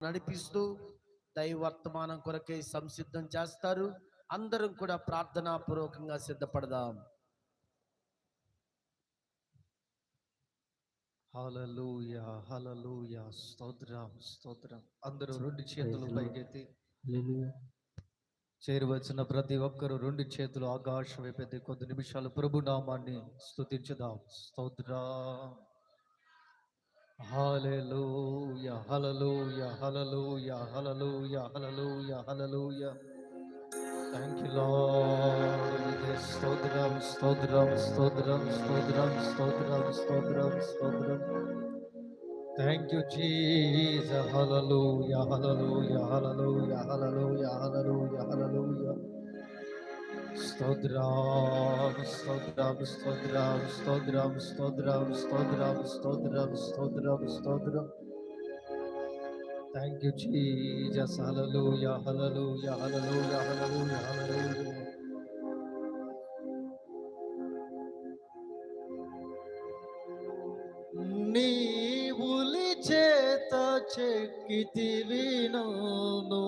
నడిపిస్తూ దైవర్తమానం కొరకై సంసిద్ధం చేస్తారు. అందరం కూడా ప్రార్థనా పూర్వకంగా సిద్ధపడదాం. హల్లెలూయా హల్లెలూయా, స్తోత్రం స్తోత్రం. అందరూ రెండు చేతులు పైకెత్తి చేరువచ్చిన ప్రతి ఒక్కరూ రెండు చేతులు ఆకాశం వైపెత్తి కొద్ది నిమిషాలు ప్రభు నామాన్ని స్తుతించుదాం. స్తోత్రం. Hallelujah hallelujah hallelujah hallelujah hallelujah hallelujah. Thank you lord. స్తోత్రం స్తోత్రం స్తోత్రం స్తోత్రం స్తోత్రం స్తోత్రం స్తోత్రం. Thank you Jesus. Hallelujah hallelujah hallelujah hallelujah hallelujah hallelujah. స్తోత్రం స్తోత్రం స్తోత్రం స్తోత్రం స్తోత్రం స్తోత్రం స్తోత్రం స్తోత్రం స్తోత్రం. Thank you Jesus. Hallelujah hallelujah hallelujah hallelujah hallelujah. నీవులి చేత చెక్కితివి నన్ను,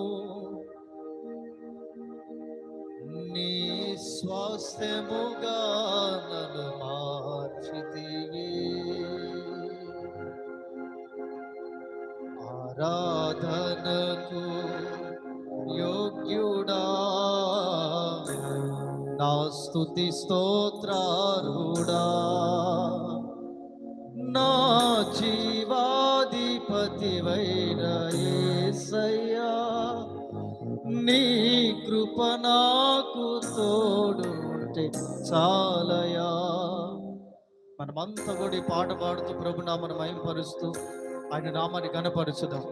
నీ స్వాస్థ్యముగా నన్ను మార్చితివి. ఆరాధనకు యోగ్యుడా, నా స్తుతి స్తోత్రార్హుడా, నా జీవాధిపతివైన యేసయ్యా, నీ కృప నాకు తోడుంటే చాలయా. మనమంతా కూడా ఈ పాట పాడుతూ ప్రభు నామను మహిమపరుస్తూ ఆయన నామాన్ని ఘనపరుచుదాం.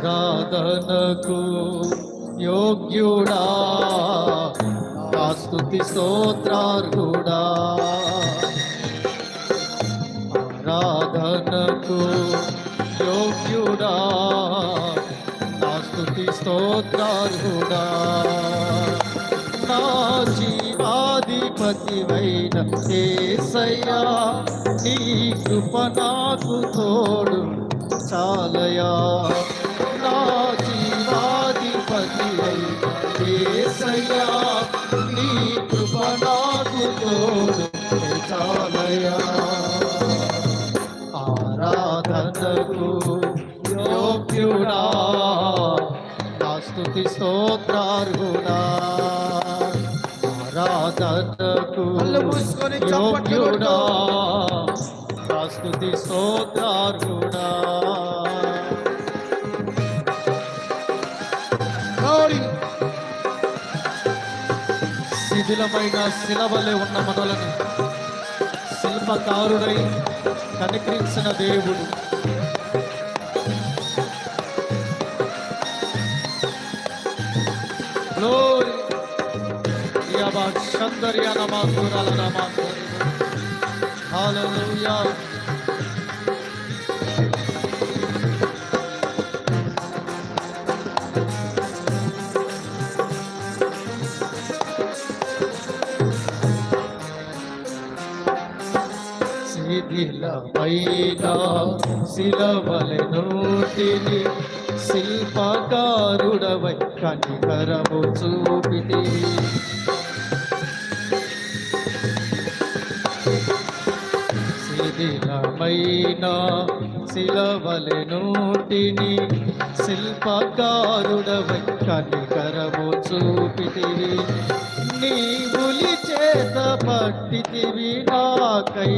ఆరాధనకు యోగ్యుడా, నా స్తుతి స్తోత్రార్హుడా, ఆరాధనకు యోగ్యుడా, నా స్తుతి స్తోత్రార్హుడా, నా జీవాధిపతివైన యేసయ్యా, నీ కృప నాకు తోడు చాలయా. నా జీవాధిపతివైన యేసయ్యా, నీ కృప నాకు తోడు చాలయా. ఆరాధనకు యోగ్యుడా, నా స్తుతి స్తోత్రార్హుడా, ఆరాధనకు యోగ్యుడా, నా స్తుతి స్తోత్రార్హుడా. శిథిలమైన శిలవలే ఉన్న మనలను శిల్పకారుడై కనికరించిన దేవుడు, గ్లోరీ షందరియా నమాంతురాల నమాంతురి. హల్లెలూయా. శిథిలమైన శిలవలె నోటిని శిల్పకారుడవై కనికరము చూపితివి. శిథిలమైన శిలవలె నోటిని శిల్పకారుడవై కనికరము చూపితివి. నీవులి చేత పట్టితివి నాకై,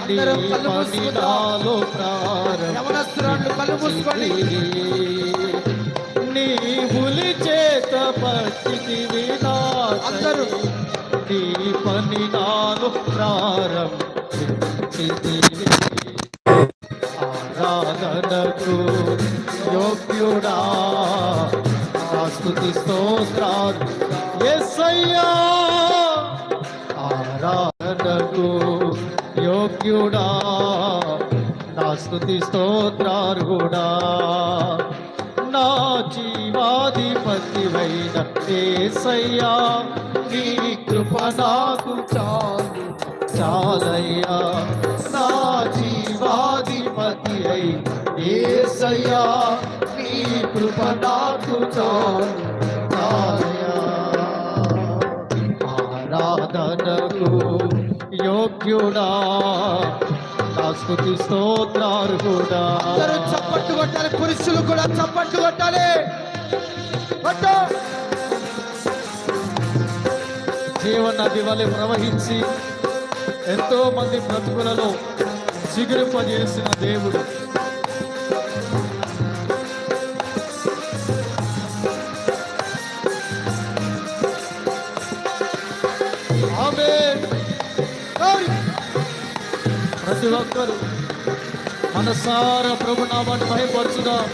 నీ పని నాలో ప్రారంభించితివి. నీవులి చేత పట్టితివి నాకై, నీ పని నాలో ప్రారంభించితివి. ఆరాధనకు యోగ్యుడా, నా స్తుతి స్తోత్రాలు యేసయ్యా. ఆరాధనకు యోగ్యుడా, నా స్తుతి స్తోత్రార్హుడా, నా జీవాధిపతివైన యేసయ్యా, నీ కృప నాకు చాలు చాలయ్యా. నా జీవాధిపతి అయి యేసయ్యా, నీ కృప నాకు చాలు చాలయ్యా. ఆరాధనకు యోగ్యుడా, నా స్తుతి స్తోత్రార్హుడా. చప్పట్లు కొట్టాలి, పురుషులు కూడా చప్పట్లు కొట్టాలి. జీవనది వలె ప్రవహించి ఎంతో మంది బ్రతుకులలో చిగురింపజేసిన దేవుడు. ఆమేన్. ప్రతి ఒక్కరు మనసారా ప్రభు నామాన్ని మహిమపరచుదాం.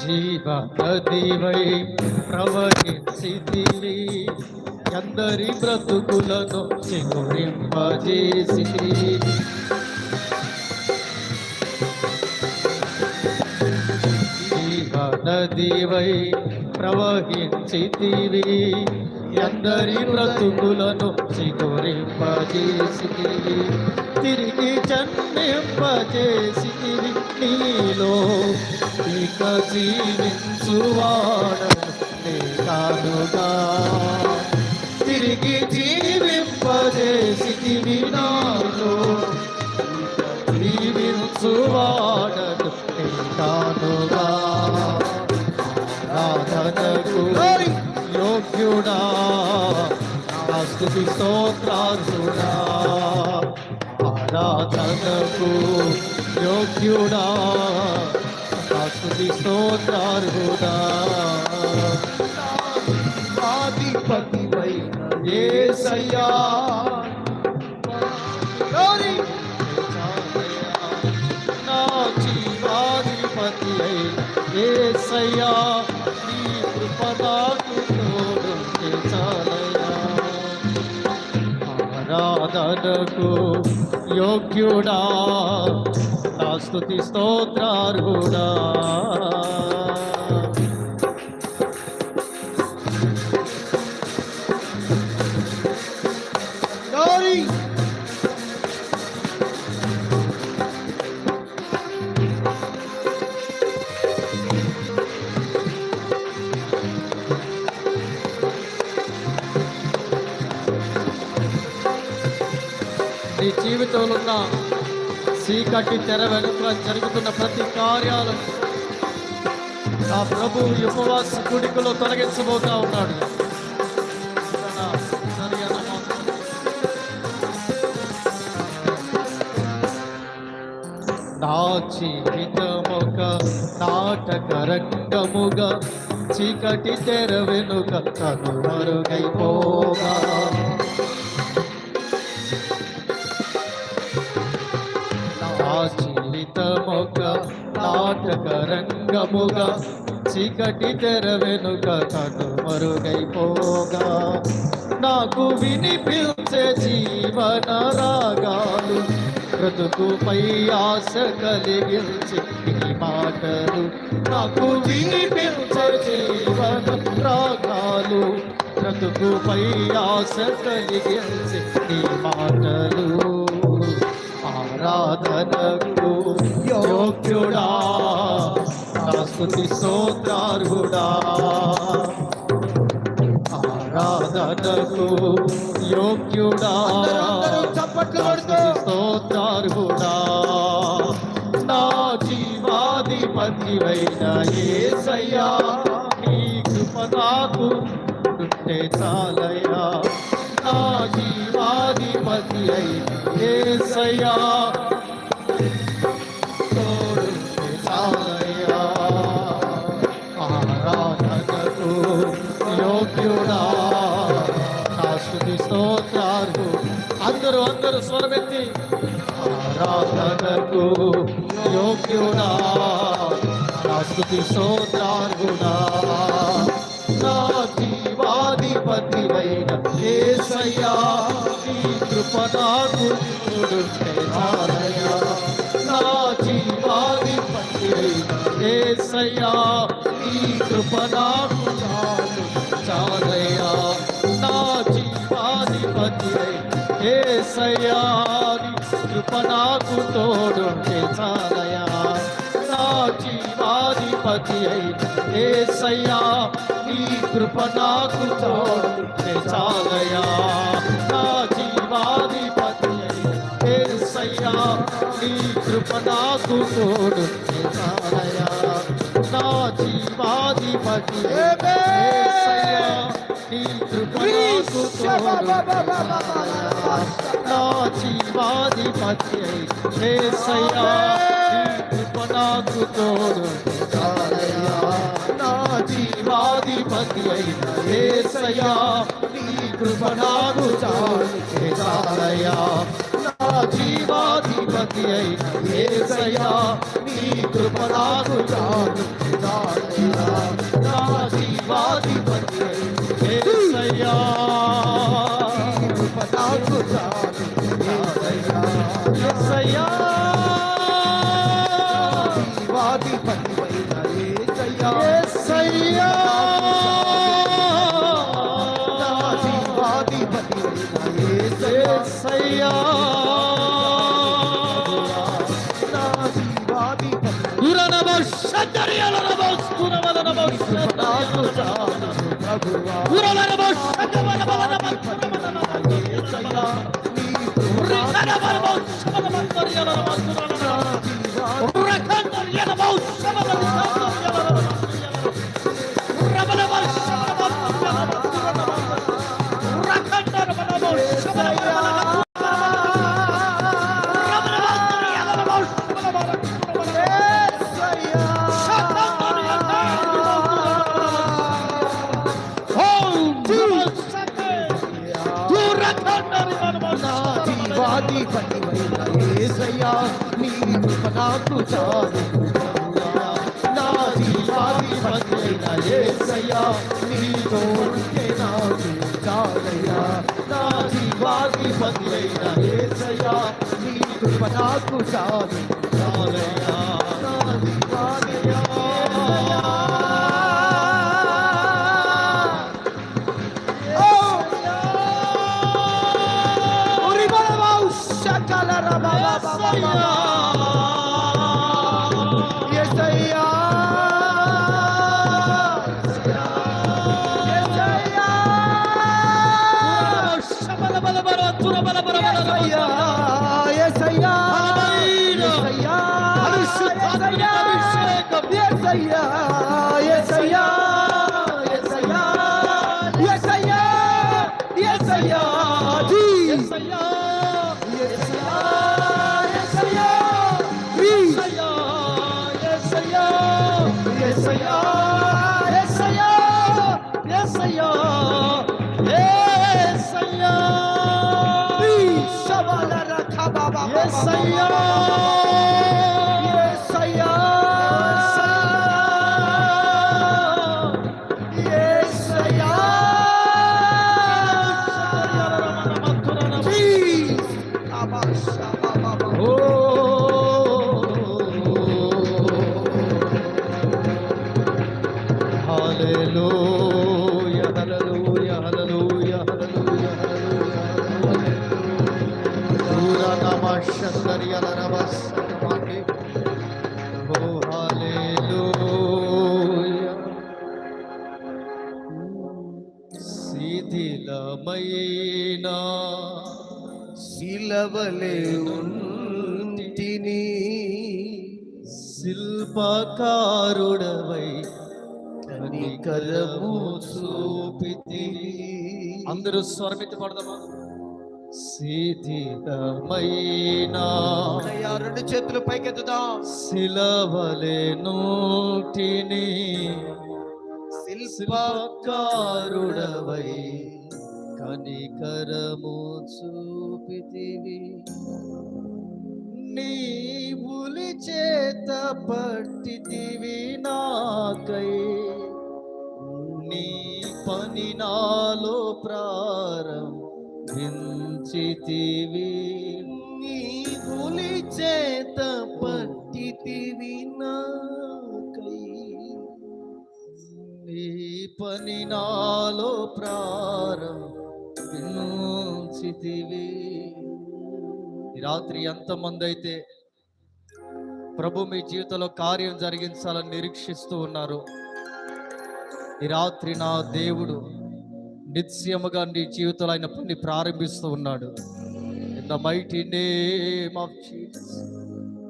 జీవనదివై ప్రవహించితివి, అందరి బ్రతుకులను చిగురింపజేసితివి. జీవనదివై ప్రవహించితివి, అందరి బ్రతుకులను చిగురింపజేసితివి. తిరిగి జన్మింపజేసితివి, నీలో ఇక జీవించువాడను కానుగా. తిరిగి జీవింపజేసితివి, నాలో జీవించువాడను కానుగా. ఆరాధనకు యోగ్యుడా, నా స్తుతి స్తోత్రార్హుడా. ఆరాధనకు యోగ్యుడా, నా స్తుతి స్తోత్రార్హుడా. ఆధిపతివైన యేసయ్యా, నా జీవాధిపతి అయిన యేసయ్యా, నీ కృప నాకు తోడుంటే చాలయ్యా. ఆరాధనకు యోగ్యుడా, నా స్తుతి స్తోత్రార్హుడా. నీ జీవితంలో ఉన్న చీకటి తెర వెనుక జరుగుతున్న ప్రతి కార్యాలను నా ప్రభు ఉపవాస కుడికలో తొలగించబోతా ఉన్నాడు. నా జీవితమొక నాటక రంగముగా, చీకటి తెర వెనుక కనుమరుగైపోగా. నా జీవితమొక నాటక రంగముగా, చీకటి తెర వెనుక కనుమరుగైపోగా. నాకు వినిపించే జీవన రాగాలు, బ్రతుకుపై ఆశ కలిగించి నీ మాటలు. నాకు వినిపించే జీవన రాగాలు, బ్రతుకుపై ఆశ కలిగించి నీ మాటలు. ఆరాధనకు యోగ్యుడా, నా స్తుతి స్తోత్రార్హుడా. ఆరాధనకు యోగ్యుడా, స్తోత్రార్హుడా. నా జీవాధిపతివైన యేసయ్యా, నీ కృప నాకు ఉంటే చాలయ్యా. నా జీవాధిపతి అయిన యేసయ్యా, తోడుంటే చాలయ్యా. ఆరాధనకు యోగ్యుడా నా స్తుతి స్తోత్రాలు. అందరూ స్వరమెత్తి ఆరాధనకు యోగ్యుడా నా స్తుతి స్తోత్రార్గుడా. నా జీవాధిపతివైన యేసయ్యా నీ కృప నాకు తోడుంటే చాలయ్యా. నా జీవాధిపతివైన యేసయ్యా నీ కృప నాకు చాలయ్యా. నా జీవాధిపతివైన యేసయ్యా నీ కృప నాకు తోడుంటే చాలయ్యా. నా జీవాధిపతి అయిన యేసయ్యా నీ కృప నాకు తోడుంటే చాలయ్యా. నా జీవాధిపతి అయిన యేసయ్యా నీ కృప నాకు తోడుంటే చాలయ్యా. నా జీవాధిపతి యేసయ్యా నీ కృప నాకు తోడుంటే చాలయ్యా. నా జీవాధిపతి యేసయ్యా నీ కృప నాకు తోడుంటే చాలయ్యా. నా జీవాధిపతి అయిన యేసయ్యా నీ కృప నాకు తోడుంటే చాలయ్యా. నా జీవాధిపతి అయిన యేసయ్యా నీ కృప నాకు తోడుంటే చాలయ్యా. నా జీవాధిపతి అయిన యేసయ్యా కృప నాకు తోడుంటే చాలయ్యా. యేసయ్యా జీవాధిపతివైన యేసయ్యా యేసయ్యా నా జీవాధిపతివైన యేసయ్యా నా జీవాధిపతి ఉరనబషదరియలనబస్ కునవలనబస్ నాకు చాలు ప్రభువా. ఉరనబషదవలనబస్ యేసయ్యా నీ ఉరనబషదవలనబస్ జీవాధిపతివైన యేసయ్యా నీ కృప నాకు చాలు. నా జీవాధిపతివైన యేసయ్యా నీ తోడుంటే నాకు చాలయ్యా. నా జీవాధిపతివైన యేసయ్యా నీ కృప నాకు చాలు చాలయ్యా. నా జీవాధిపతి శిథిలమైనా శిలవలే ఉంటిని శిల్పకారుడవై కనికరము చూపితి. అందరూ స్వరమెత్తి పడదామా? శిథిలమైనా రెండు చేతులు పైకెత్తుదాం. శిలవలే నోటిని శిల్పకారుడవై కనికరము చూపితివి, నీ ఉలి చేత పట్టితివి నాకై, నీ పని నాలో ప్రారంభించితివి, నీ ఉలి చేత పట్టితివి నాకై, నీ పని నాలో ప్రారంభించితివి. ఈ రాత్రి ఎంతమంది అయితే ప్రభు మీ జీవితంలో కార్యం జరిగించాలని నిరీక్షిస్తూ ఉన్నారు, ఈ రాత్రి నా దేవుడు నిత్యముగా నీ జీవితంలో ఆయన పని ప్రారంభిస్తూ ఉన్నాడు. In the mighty name of Jesus.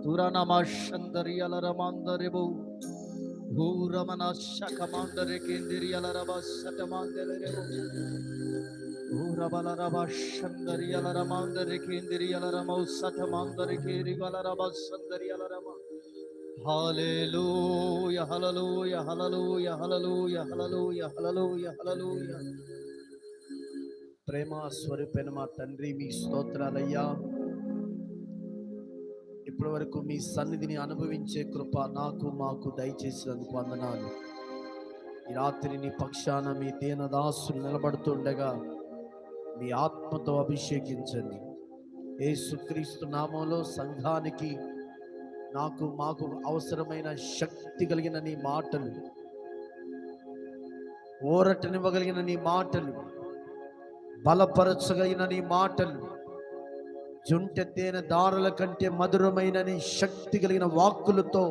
తురనమశందరియలరమందరెబు భూరమనశకమందరె కేంద్రియలరబసటమందరెబు భూరబలరబశందరియలరమందరె కేంద్రియలరమౌసటమందరె కేరిబలరబసందరియలరమ. Hallelujah hallelujah hallelujah hallelujah hallelujah hallelujah hallelujah. ప్రేమ స్వరూపైన మా తండ్రి, మీ స్తోత్రాలయ్యా. ఇప్పటి వరకు మీ సన్నిధిని అనుభవించే కృప నాకు మాకు దయచేసినందుకు వందనాలు. ఈ రాత్రి నీ పక్షాన మీ దీనదాసులు నిలబడుతుండగా మీ ఆత్మతో అభిషేకించండి. యేసుక్రీస్తు నామంలో సంఘానికి నాకు మాకు అవసరమైన శక్తి కలిగిన నీ మాటలు, ఊరటనివ్వగలిగిన నీ మాటలు, బలపరచగలిగిన నీ మాటలు, జుంటె తేనె దారుల కంటే మధురమైన నీ శక్తి కలిగిన వాక్కులతో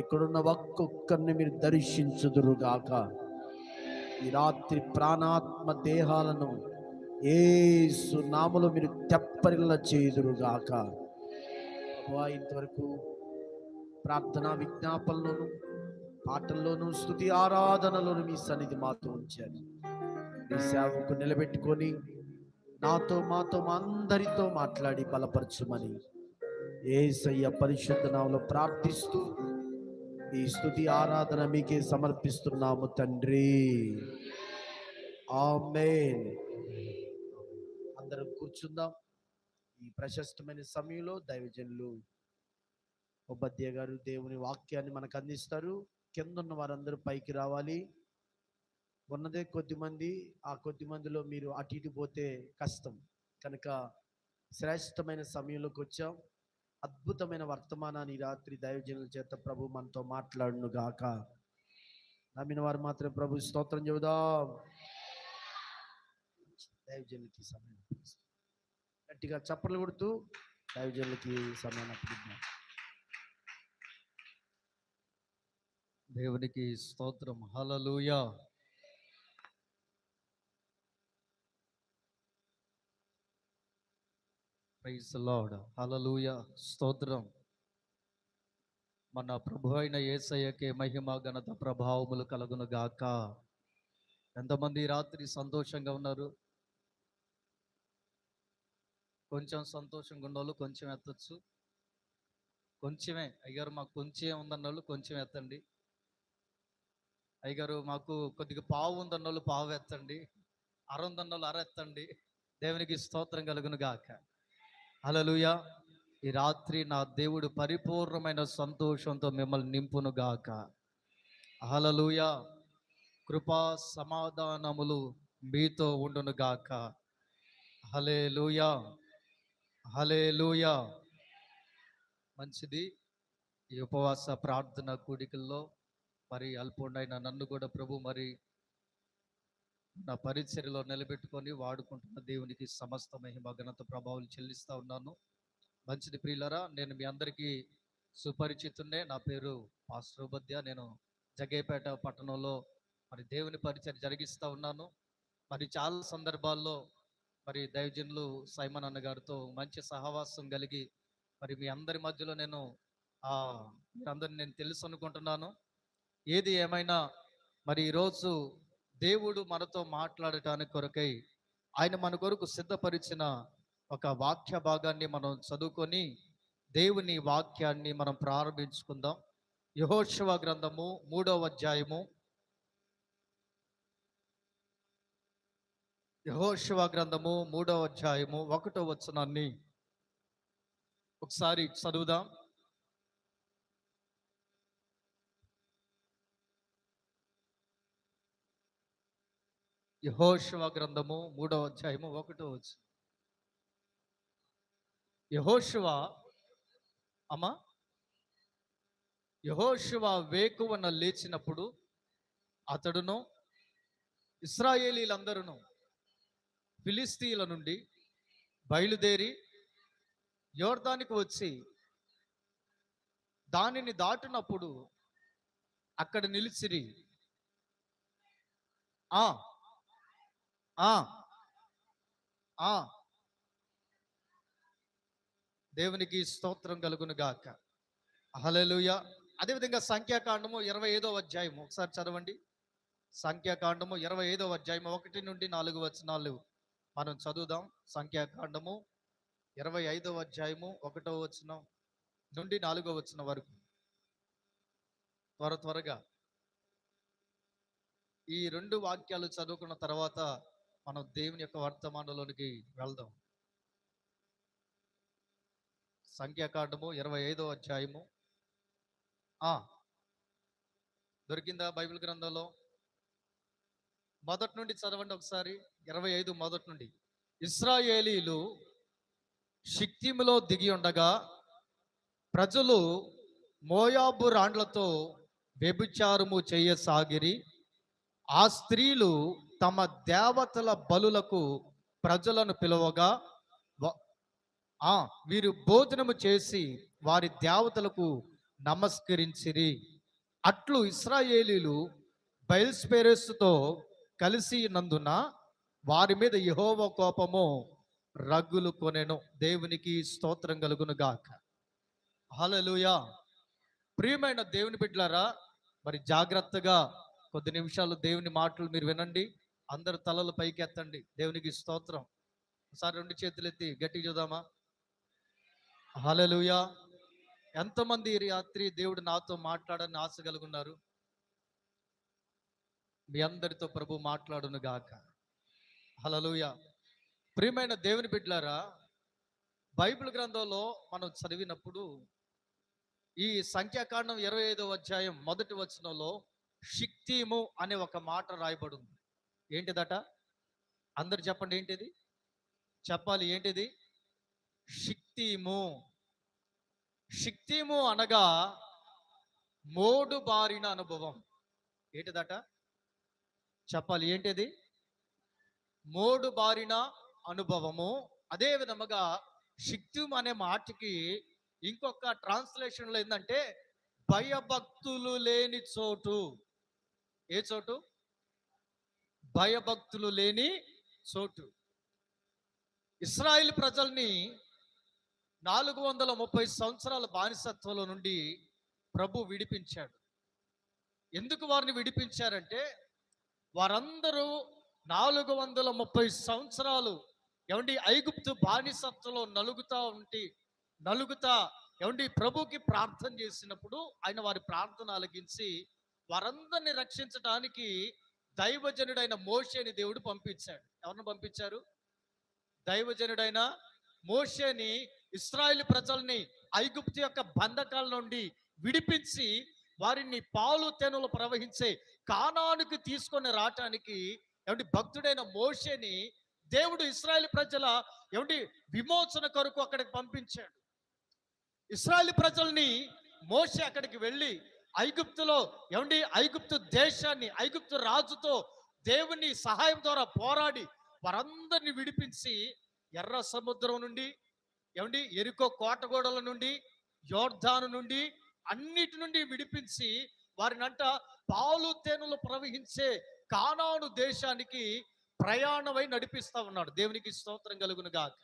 ఇక్కడున్న ఒక్కొక్కరిని మీరు దర్శించుదురుగాక. ఈ రాత్రి ప్రాణాత్మ దేహాలను యేసు నామములో మీరు తెప్పరిల్ల చేయుదురుగాక. ప్రభువా, ఇంతవరకు ప్రార్థనా విజ్ఞాపనలోను, పాటల్లోను, స్తుతి ఆరాధనలోను మీ సన్నిధి మాతో ఉంచారు. మీ సేవకు నిలబెట్టుకొని నాతో మాతో మా అందరితో మాట్లాడి బలపరచుమని యేసయ్య పరిశుద్ధ నామములో ప్రార్థిస్తూ ఈ స్తుతి ఆరాధన మీకే సమర్పిస్తున్నాము తండ్రి. ఆమేన్. అందరం కూర్చుందాం. ఈ ప్రశస్తమైన సమయంలో దైవజనులు ఉపాధ్యాయ గారు దేవుని వాక్యాన్ని మనకు అందిస్తారు. కింద ఉన్న వారందరూ పైకి రావాలి. ఉన్నదే కొద్దిమంది, ఆ కొద్ది మందిలో మీరు అటు ఇటు పోతే కష్టం కనుక శ్రేష్టమైన సమయంలోకి వచ్చాం. అద్భుతమైన వర్తమానాన్ని రాత్రి దైవజనుల చేత ప్రభు మనతో మాట్లాడును గాక. నమ్మిన వారు మాత్రం ప్రభు స్తోత్రం చెబుదాం. దైవజనులకి సమయం గట్టిగా చప్పట్లు కొడుతూ దైవజనులకి సమయం అప్పగిద్దాం. దేవునికి స్తోత్రం. Hallelujah. Praise the lord. Hallelujah. స్తోత్రం. మన ప్రభు అయిన యేసయ్యకే మహిమ ఘనత ప్రభావములు కలుగును గాక. ఎంతమంది ఈ రాత్రి సంతోషంగా ఉన్నారు? కొంచెం సంతోషంగా ఉన్న వాళ్ళు కొంచెం ఎత్తచ్చు. కొంచెమే అయ్యారు, మాకు కొంచెం ఉందన్న వాళ్ళు కొంచెం ఎత్తండి. అయ్యగారు మాకు కొద్దిగా పావు ఉందన్న వాళ్ళు పావు ఎత్తండి. అర ఉందన్న వాళ్ళు అర ఎత్తండి. దేవునికి స్తోత్రం కలుగును గాక. హల్లెలూయా. ఈ రాత్రి నా దేవుడు పరిపూర్ణమైన సంతోషంతో మిమ్మల్ని నింపును గాక. హల్లెలూయా. కృపా సమాధానములు మీతో ఉండును గాక. హల్లెలూయా. హల్లెలూయా. మంచిది. ఈ ఉపవాస ప్రార్థన కూడికల్లో మరి అల్పుడైన నన్ను కూడా ప్రభు మరి నా పరిచర్యలో నిలబెట్టుకొని వాడుకుంటున్న దేవునికి సమస్త మహిమ ఘనత ప్రభావాలు చెల్లిస్తా ఉన్నాను. మంచిది ప్రియులరా, నేను మీ అందరికీ సుపరిచితున్నే. నా పేరు పాస్టర్ ఉపాధ్యాయ. నేను జగ్గయ్యపేట పట్టణంలో మరి దేవుని పరిచర్య జరిగిస్తూ ఉన్నాను. మరి చాలా సందర్భాల్లో మరి దైవజనులు సైమన్ అన్న గారితో మంచి సహవాసం కలిగి మరి మీ అందరి మధ్యలో నేను మీరందరిని నేను తెలుసు అనుకుంటున్నాను. ఏది ఏమైనా మరి ఈరోజు దేవుడు మనతో మాట్లాడటానికి కొరకై ఆయన మన కొరకు సిద్ధపరిచిన ఒక వాక్య భాగాన్ని మనం చదువుకొని దేవుని వాక్యాన్ని మనం ప్రారంభించుకుందాం. యెహోషువ గ్రంథము 3వ అధ్యాయము యెహోషువ గ్రంథము 3వ అధ్యాయము 1వ వచనాన్ని ఒకసారి చదువుదాం. యెహోషువ గ్రంథము 3వ అధ్యాయము 1వ వచనం. యెహోషువ అమ్మా యెహోషువ వేకువన లేచినప్పుడు అతడును ఇశ్రాయేలీలందరూ ఫిలిస్తీయుల నుండి బయలుదేరి యోర్దానికి వచ్చి దానిని దాటినప్పుడు అక్కడ నిలిచిరి. ఆ ఆ ఆ దేవునికి స్తోత్రం కలుగును గాక. హల్లెలూయా. అదేవిధంగా సంఖ్యాకాండము 25వ అధ్యాయం ఒకసారి చదవండి. సంఖ్యాకాండము 25వ అధ్యాయం 1 నుండి 4 వచనాలు మనం చదువుదాం. సంఖ్యాకాండము 25వ అధ్యాయము 1వ వచనం నుండి 4వ వచనం వరకు త్వరగా ఈ 2 వాక్యాలు చదువుకున్న తర్వాత మనం దేవుని యొక్క వర్తమానంలోనికి వెళ్దాం. సంఖ్యాకాండము 25వ అధ్యాయము దొరికిందా బైబిల్ గ్రంథంలో? మొదటి నుండి చదవండి ఒకసారి. 25 మొదటి నుండి. ఇశ్రాయేలీలు షిత్తీములో దిగి ఉండగా ప్రజలు మోయాబు రాండ్లతో వ్యభిచారము చేయసాగిరి. ఆ స్త్రీలు తమ దేవతల బలులకు ప్రజలను పిలువగా వీరు భోజనము చేసి వారి దేవతలకు నమస్కరించిరి. అట్లు ఇశ్రాయేలీలు బయల్స్పెరెసుతో కలిసి నందున వారి మీద యెహోవా కోపము రగ్గులు కొనెను. దేవునికి స్తోత్రం కలుగును గాక. హల్లెలూయా. ప్రియమైన దేవుని బిడ్డలారా, మరి జాగ్రత్తగా కొద్ది నిమిషాలు దేవుని మాటలు మీరు వినండి. అందరు తలలు పైకి ఎత్తండి. దేవునికి స్తోత్రం. ఒకసారి 2 చేతులు ఎత్తి గట్టిగా చూద్దామా? హల్లెలూయా. ఎంతమంది ఈ రాత్రి దేవుడు నాతో మాట్లాడని ఆశ కలుగున్నారు? మీ అందరితో ప్రభు మాట్లాడును గాక. హల్లెలూయా. ప్రియమైన దేవుని బిడ్డలారా, బైబిల్ గ్రంథంలో మనం చదివినప్పుడు ఈ సంఖ్యాకాండం 25వ అధ్యాయం 1వ వచనంలో షిత్తీము అనే ఒక మాట రాయబడి ఉంది. ఏంటిదట? అందరు చెప్పండి. ఏంటిది? చెప్పాలి. ఏంటిది? షిత్తీము. షిత్తీము అనగా మోడు బారిన అనుభవం. ఏంటిదట? చెప్పాలి. ఏంటిది? మోడు బారిన అనుభవము. అదే విధముగా షిత్తీము అనే మాటకి ఇంకొక ట్రాన్స్లేషన్లో ఏంటంటే భయభక్తులు లేని చోటు. ఏ చోటు? భయభక్తులు లేని చోటు. ఇశ్రాయేల్ ప్రజల్ని 430 సంవత్సరాల బానిసత్వంలో నుండి ప్రభు విడిపించాడు. ఎందుకు వారిని విడిపించారంటే వారందరూ 430 సంవత్సరాలు ఐగుప్తు బానిసత్వంలో నలుగుతా ప్రభుకి ప్రార్థన చేసినప్పుడు ఆయన వారి ప్రార్థన ఆలకించి వారందరిని రక్షించడానికి దైవజనుడైన మోషేని దేవుడు పంపించాడు. ఎవరిని పంపించారు? దైవజనుడైన మోషేని ఇశ్రాయేల్ ప్రజల్ని ఐగుప్తు యొక్క బంధకాల నుండి విడిపించి వారిని పాలు తేనెలు ప్రవహించే కానానుకు తీసుకొని రావటానికి భక్తుడైన మోషేని దేవుడు ఇశ్రాయేల్ ప్రజల విమోచన కొరకు అక్కడికి పంపించాడు. ఇశ్రాయేల్ ప్రజల్ని మోషే అక్కడికి వెళ్ళి ఐగుప్తులో ఐగుప్తు దేశాన్ని ఐగుప్తు రాజుతో దేవుని సహాయం ద్వారా పోరాడి వారందరిని విడిపించి ఎర్ర సముద్రం నుండి ఎరికో కోటగోడల నుండి యోర్దాను నుండి అన్నిటి నుండి విడిపించి వారినంట పాలు తేనెలు ప్రవహించే కానాను దేశానికి ప్రయాణమై నడిపిస్తా ఉన్నాడు. దేవునికి స్తోత్రం కలుగును గాక.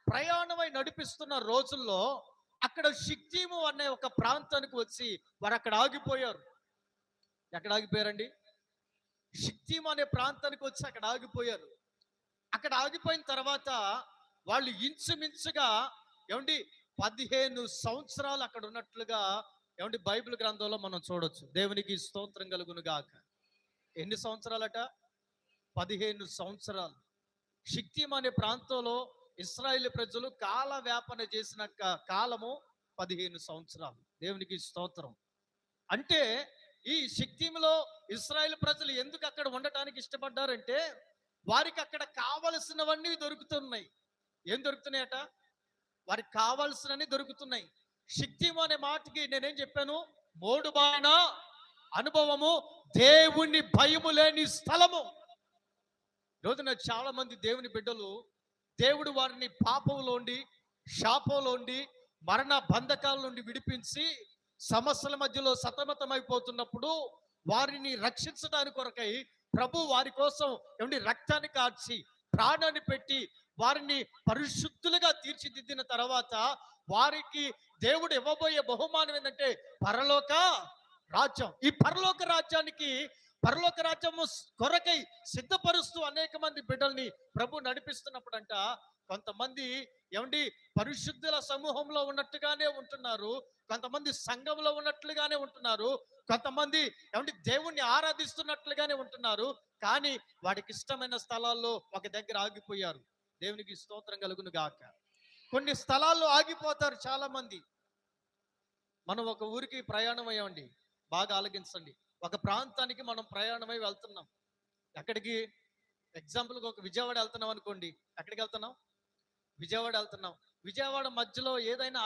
ప్రయాణమై నడిపిస్తున్న రోజుల్లో అక్కడ షిత్తీము అనే ఒక ప్రాంతానికి వచ్చి వారు అక్కడ ఆగిపోయారు. ఎక్కడ ఆగిపోయారండి? షిత్తీము అనే ప్రాంతానికి వచ్చి అక్కడ ఆగిపోయారు. అక్కడ ఆగిపోయిన తర్వాత వాళ్ళు ఇంచుమించుగా 15 సంవత్సరాలు అక్కడ ఉన్నట్లుగా బైబిల్ గ్రంథంలో మనం చూడొచ్చు. దేవునికి స్తోత్రం కలుగును గాక. ఎన్ని సంవత్సరాలట? 15 సంవత్సరాలు. షిత్తీం అనే ప్రాంతంలో ఇశ్రాయేలు ప్రజలు కాల వ్యాపన చేసిన కాలము 15 సంవత్సరాలు. దేవునికి స్తోత్రం. అంటే ఈ షిత్తీములో ఇశ్రాయేలు ప్రజలు ఎందుకు అక్కడ ఉండటానికి ఇష్టపడ్డారంటే వారికి అక్కడ కావలసినవన్నీ దొరుకుతున్నాయి. ఏం దొరుకుతున్నాయట? వారికి కావలసినవి దొరుకుతున్నాయి. షిత్తీము అనే మాటకి నేనేం చెప్పాను? మోడుబారిన అనుభవము, దేవుని భయము లేని స్థలము. రోజున చాలా మంది దేవుని బిడ్డలు, దేవుడు వారిని పాపంలోండి, శాపంలోండి, మరణ బంధకాల నుండి విడిపించి సమస్యల మధ్యలో సతమతమైపోతున్నప్పుడు వారిని రక్షించడానికి కొరకై ప్రభు వారి కోసం ఏమండి రక్తాన్ని కార్చి ప్రాణాన్ని పెట్టి వారిని పరిశుద్ధులుగా తీర్చిదిద్దిన తర్వాత వారికి దేవుడు ఇవ్వబోయే బహుమానం ఏంటంటే పరలోక రాజ్యం. ఈ పరలోక రాజ్యము కొరకై సిద్ధపరుస్తూ అనేక మంది బిడ్డల్ని ప్రభు నడిపిస్తున్నప్పుడంట కొంతమంది ఏమండి పరిశుద్ధుల సమూహంలో ఉన్నట్టుగానే ఉంటున్నారు, కొంతమంది సంఘంలో ఉన్నట్లుగానే ఉంటున్నారు, కొంతమంది ఏమండి దేవుణ్ణి ఆరాధిస్తున్నట్లుగానే ఉంటున్నారు. కానీ వాడికి ఇష్టమైన స్థలాల్లో ఒక దగ్గర ఆగిపోయారు. దేవునికి స్తోత్రం కలుగును గాక. కొన్ని స్థలాల్లో ఆగిపోతారు చాలా మంది. మనం ఒక ఊరికి ప్రయాణం అయ్యామండి, బాగా ఆలోచించండి. ఒక ప్రాంతానికి మనం ప్రయాణమై వెళ్తున్నాం. ఎక్కడికి? ఎగ్జాంపుల్గా ఒక విజయవాడ వెళ్తున్నాం అనుకోండి. ఎక్కడికి వెళ్తున్నాం? విజయవాడ వెళ్తున్నాం. విజయవాడ మధ్యలో ఏదైనా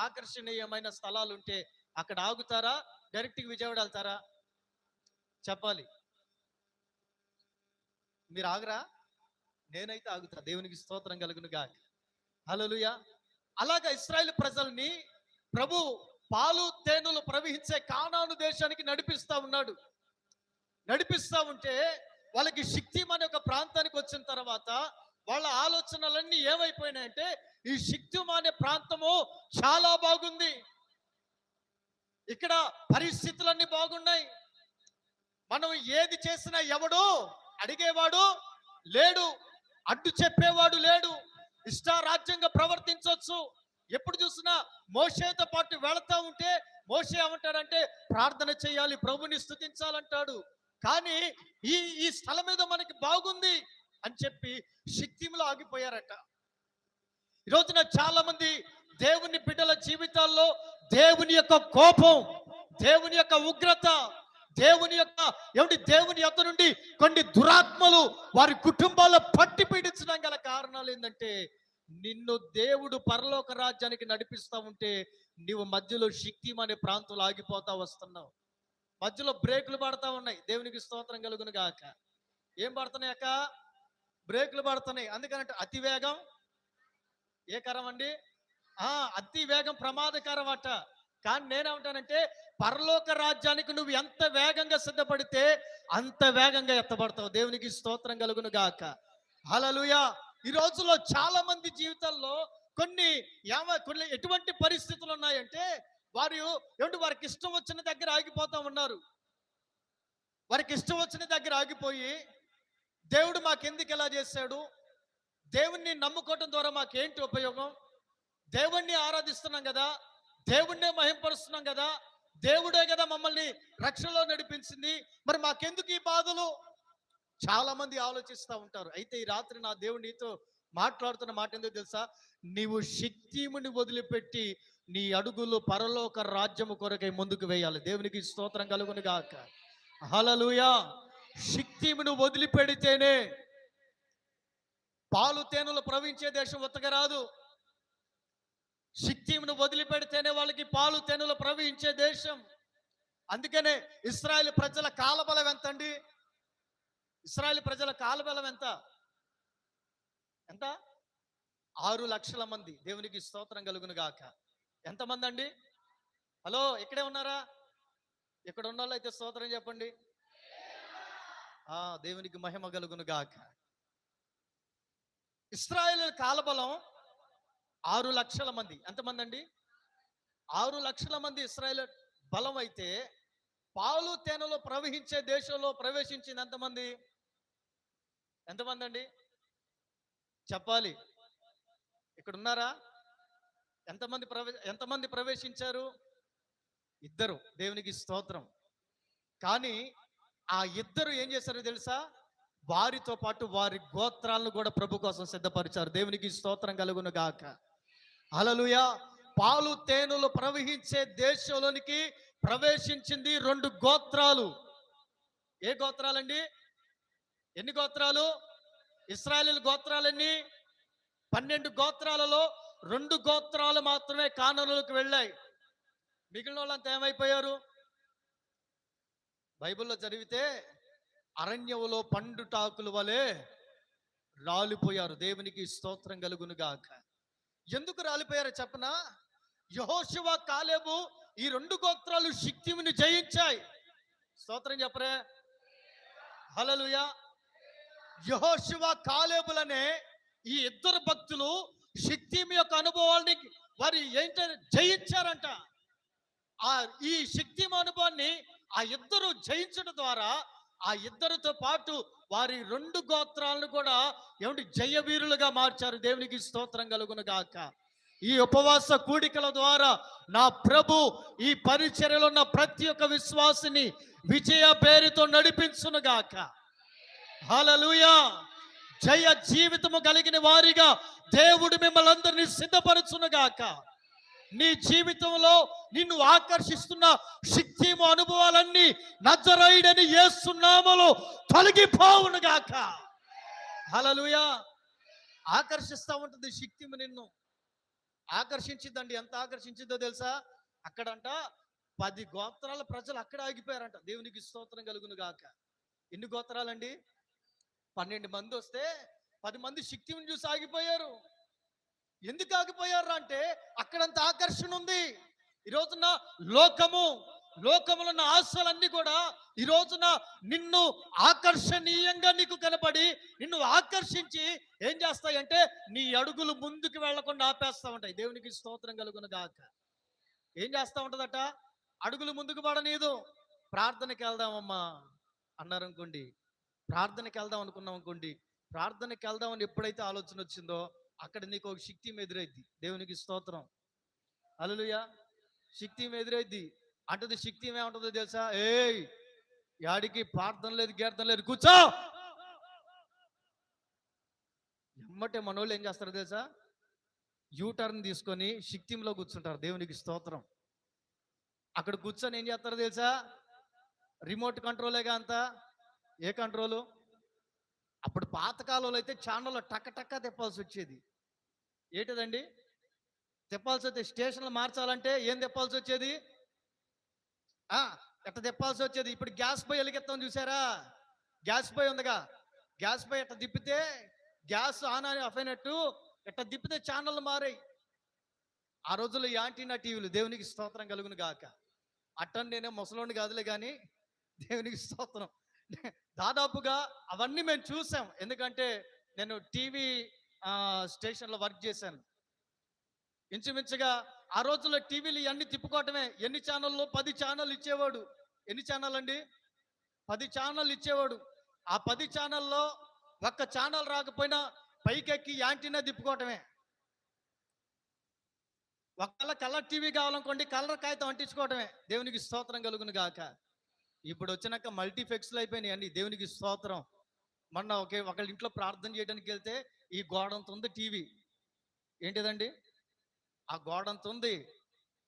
ఆకర్షణీయమైన స్థలాలు ఉంటే అక్కడ ఆగుతారా? డైరెక్ట్గా విజయవాడ వెళ్తారా? చెప్పాలి. మీరు ఆగరా? నేనైతే ఆగుతా. దేవునికి స్తోత్రం కలుగును గాక. హల్లెలూయా. అలాగా ఇశ్రాయేలు ప్రజల్ని ప్రభు పాలు తేనెలు ప్రవహించే కానాను దేశానికి నడిపిస్తా ఉన్నాడు. నడిపిస్తా ఉంటే వాళ్ళకి షిత్తీం అనే ఒక ప్రాంతానికి వచ్చిన తర్వాత వాళ్ళ ఆలోచనలన్నీ ఏమైపోయినాయంటే ఈ షిత్తీం అనే ప్రాంతము చాలా బాగుంది, ఇక్కడ పరిస్థితులన్నీ బాగున్నాయి, మనం ఏది చేసినా ఎవడు అడిగేవాడు లేడు, అడ్డు చెప్పేవాడు లేడు, ఇష్టారాజ్యంగా ప్రవర్తించవచ్చు. ఎప్పుడు చూసినా మోషేతో పాటు వెళతా ఉంటే మోషే ఏమంటాడంటే ప్రార్థన చేయాలి, ప్రభుని స్తుతించాలంటాడు. కానీ ఈ స్థలం మీద మనకి బాగుంది అని చెప్పి షిత్తీములో ఆగిపోయారట. ఈరోజున చాలా మంది దేవుని బిడ్డల జీవితాల్లో దేవుని యొక్క కోపం, దేవుని యొక్క ఉగ్రత, దేవుని యొద్ద నుండి కొన్ని దురాత్మలు వారి కుటుంబాల్లో పట్టి పీడించడం గల కారణాలు ఏంటంటే నిన్ను దేవుడు పరలోక రాజ్యానికి నడిపిస్తా ఉంటే నీవు మధ్యలో షిత్తీం అనే ప్రాంతంలో ఆగిపోతా వస్తున్నావు. మధ్యలో బ్రేకులు పడతా ఉన్నాయి. దేవునికి స్తోత్రం కలుగును గాక. ఏం పడుతున్నాయి అక్క? బ్రేకులు పడుతున్నాయి. అందుకనంటే అతి వేగం ఏ కరం అండి? అతి వేగం ప్రమాదకరం అట. కానీ నేనేమంటానంటే పరలోక రాజ్యానికి నువ్వు ఎంత వేగంగా సిద్ధపడితే అంత వేగంగా ఎత్తబడతావు. దేవునికి స్తోత్రం కలుగును గాక. హల్లెలూయా. ఈ రోజుల్లో చాలా మంది జీవితాల్లో కొన్ని ఎటువంటి పరిస్థితులు ఉన్నాయంటే వారికి ఇష్టం వచ్చిన దగ్గర ఆగిపోతా ఉన్నారు. వారికి ఇష్టం వచ్చిన దగ్గర ఆగిపోయి దేవుడు మాకెందుకు ఎలా చేశాడు, దేవుణ్ణి నమ్ముకోవటం ద్వారా మాకేంటి ఉపయోగం, దేవుణ్ణి ఆరాధిస్తున్నాం కదా, దేవుణ్ణే మహింపరుస్తున్నాం కదా, దేవుడే కదా మమ్మల్ని రక్షణలో నడిపించింది, మరి మాకెందుకు ఈ బాధలు? చాలా మంది ఆలోచిస్తూ ఉంటారు. అయితే ఈ రాత్రి నా దేవుడు నీతో మాట్లాడుతున్న మాట ఎందుకు తెలుసా? నీవు షిత్తీముని వదిలిపెట్టి నీ అడుగులు పరలోక రాజ్యము కొరకై ముందుకు వేయాలి. దేవునికి స్తోత్రం కలుగును గాక. హల్లెలూయా. షిత్తీమును వదిలిపెడితేనే పాలు తేనెలు ప్రవహించే దేశం ఉతకరాదు. షిత్తీమును వదిలిపెడితేనే వాళ్ళకి పాలు తేనెలు ప్రవహించే దేశం. అందుకనే ఇశ్రాయేలు ప్రజల కాలబలం ఎంత అండి? ఇశ్రాయేలు ప్రజల కాలబలం ఎంత? 6 లక్షల మంది. దేవునికి స్తోత్రం కలుగును గాక. ఎంతమంది అండి? హలో, ఇక్కడే ఉన్నారా? ఇక్కడ ఉన్న వాళ్ళు అయితే స్తోత్రం చెప్పండి. దేవునికి మహిమ కలుగును గాక. ఇశ్రాయేలు కాలబలం 6 లక్షల మంది. ఎంతమంది అండి? 6 లక్షల మంది ఇశ్రాయేలు బలం అయితే పాలు తేనెలో ప్రవహించే దేశంలో ప్రవేశించింది ఎంతమంది? ఎంతమంది అండి? చెప్పాలి. ఇక్కడ ఉన్నారా? ఎంతమంది ప్రవేశించారు? 2. దేవునికి స్తోత్రం. కానీ ఆ 2 ఏం చేశారో తెలుసా? వారితో పాటు వారి గోత్రాలను కూడా ప్రభు కోసం సిద్ధపరిచారు. దేవునికి స్తోత్రం కలుగును గాక. హల్లెలూయా. పాలు తేనెలు ప్రవహించే దేశంలోనికి ప్రవేశించింది 2 గోత్రాలు. ఏ గోత్రాలండి? ఎన్ని గోత్రాలు? ఇశ్రాయేలు గోత్రాలన్నీ 12 గోత్రాలలో 2 గోత్రాలు మాత్రమే కానానులోకి వెళ్ళాయి. మిగిలిన వాళ్ళంతా ఏమైపోయారు? బైబిల్లో చదివితే అరణ్యములో పండుటాకుల వలె రాలిపోయారు. దేవునికి స్తోత్రం కలుగును గాక. ఎందుకు రాలిపోయారో చెప్పనా? యెహోషువ, కాలేబు ఈ 2 గోత్రాలు షిత్తీముని జయించాయి. స్తోత్రం చెప్పరే. హల్లెలూయా. యెహోషువ, కాలేబులనే ఈ 2 భక్తులు షిత్తీము యొక్క అనుభవాన్ని వారు ఏంటంటే జయించారంట. ఈ షిత్తీము అనుభవాన్ని ఆ 2 జయించడం ద్వారా ఆ 2తో పాటు వారి 2 గోత్రాలను కూడా ఏమిటి జయవీరులుగా మార్చారు. దేవునికి స్తోత్రం కలుగును గాక. ఈ ఉపవాస కూడికల ద్వారా నా ప్రభు ఈ పరిచర్యలో ఉన్న ప్రతి ఒక్క విశ్వాసిని విజయ పేరుతో నడిపించును గాక. హల్లెలూయా. జయ జీవితము కలిగిన వారిగా దేవుడు మిమ్మల్ని అందరినీ సిద్ధపరచును గాక. నీ జీవితంలో నిన్ను ఆకర్షిస్తున్న షిత్తీము అనుభవాలన్నీ నజరేయుడైన యేసు నామములో తొలగిపోవును గాక. హల్లెలూయా. ఆకర్షిస్తూ ఉంటుంది షిత్తీము, నిన్ను ఆకర్షించిద్దండి. ఎంత ఆకర్షించిందో తెలుసా? అక్కడంట 10 గోత్రాల ప్రజలు అక్కడ ఆగిపోయారంట. దేవునికి స్తోత్రం కలుగును గాక. ఎన్ని గోత్రాలండి? 12 మంది వస్తే 10 మంది షిత్తీముని చూసి ఆగిపోయారు. ఎందుకు ఆగిపోయారు అంటే అక్కడంత ఆకర్షణ ఉంది. ఈ రోజున లోకములో ఉన్న ఆశలన్నీ కూడా ఈ రోజున నిన్ను ఆకర్షణీయంగా నీకు కనపడి నిన్ను ఆకర్షించి ఏం చేస్తాయంటే నీ అడుగులు ముందుకు వెళ్లకుండా ఆపేస్తా ఉంటాయి. దేవునికి స్తోత్రం కలుగును గాక. ఏం చేస్తా ఉంటదట? అడుగులు ముందుకు పడనీదు. ప్రార్థనకి వెళ్దామమ్మా అన్నారు అనుకోండి, ప్రార్థనకి వెళ్దాం అనుకున్నాం అనుకోండి, ప్రార్థనకి వెళ్దామని ఎప్పుడైతే ఆలోచన వచ్చిందో అక్కడ నీకు ఒక షిత్తీము ఎదురైద్ది. దేవునికి స్తోత్రం. హల్లెలూయా. షిత్తీము ఎదురైద్ది. అంటది షిత్తీము ఏమంటుందో తెలుసా? ఏయ్, యాడికి ప్రార్థన లేదు, గీర్థన లేదు, కూర్చో. ఎమ్మటే మనోళ్ళు ఏం చేస్తారో తెలుసా? యూటర్న్ తీసుకొని షిత్తీములో కూర్చుంటారు. దేవునికి స్తోత్రం. అక్కడ కూర్చొని ఏం చేస్తారో తెలుసా? రిమోట్ కంట్రోలేగా అంతా. ఏ కంట్రోలు? అప్పుడు పాతకాలంలో అయితే ఛానల్లో టక్క తిప్పాల్సి వచ్చేది. ఏంటిదండి? తిప్పాల్సి వచ్చేది. స్టేషన్లు మార్చాలంటే ఏం తిప్పాల్సి వచ్చేది? ఎట్ట తిప్పాల్సి వచ్చేది. ఇప్పుడు గ్యాస్ పొయ్యి ఎలిగెత్తాం చూసారా? గ్యాస్ పొయ్యి ఉందిగా, గ్యాస్ పొయ్యి ఎట్ట తిప్పితే గ్యాస్ ఆన్ అని ఆఫ్ అయినట్టు ఎట్ట తిప్పితే ఛానళ్ళు మారాయి. ఆ రోజుల్లో యాంటీనా టీవీలు. దేవునికి స్తోత్రం కలుగును గాక. అట్టని నేనే ముసలోని కాదులే కానీ దేవునికి స్తోత్రం. దాదాపుగా అవన్నీ మేము చూసాం. ఎందుకంటే నేను టీవీ స్టేషన్లో వర్క్ చేశాను. ఇంచుమించుగా ఆ రోజుల్లో టీవీలు ఇవన్నీ తిప్పుకోవటమే. ఎన్ని ఛానల్లో? 10 ఛానళ్ళు ఇచ్చేవాడు. ఎన్ని ఛానల్ అండి? 10 ఛానళ్ళు ఇచ్చేవాడు. ఆ 10 ఛానల్లో ఒక్క ఛానల్ రాకపోయినా పైకెక్కి యాంటీనా తిప్పుకోవటమే. ఒకవేళ కలర్ టీవీ కావాలనుకోండి, కలర్ కాగితం అంటించుకోవటమే. దేవునికి స్తోత్రం కలుగును గాక. ఇప్పుడు వచ్చినాక మల్టీఫ్లెక్స్లు అయిపోయినాయి అన్ని. దేవునికి స్తోత్రం. మొన్న ఒకళ్ళ ఇంట్లో ప్రార్థన చేయడానికి వెళ్తే ఈ గోడంత ఉంది టీవీ. ఏంటిదండి? ఆ గోడంత ఉంది.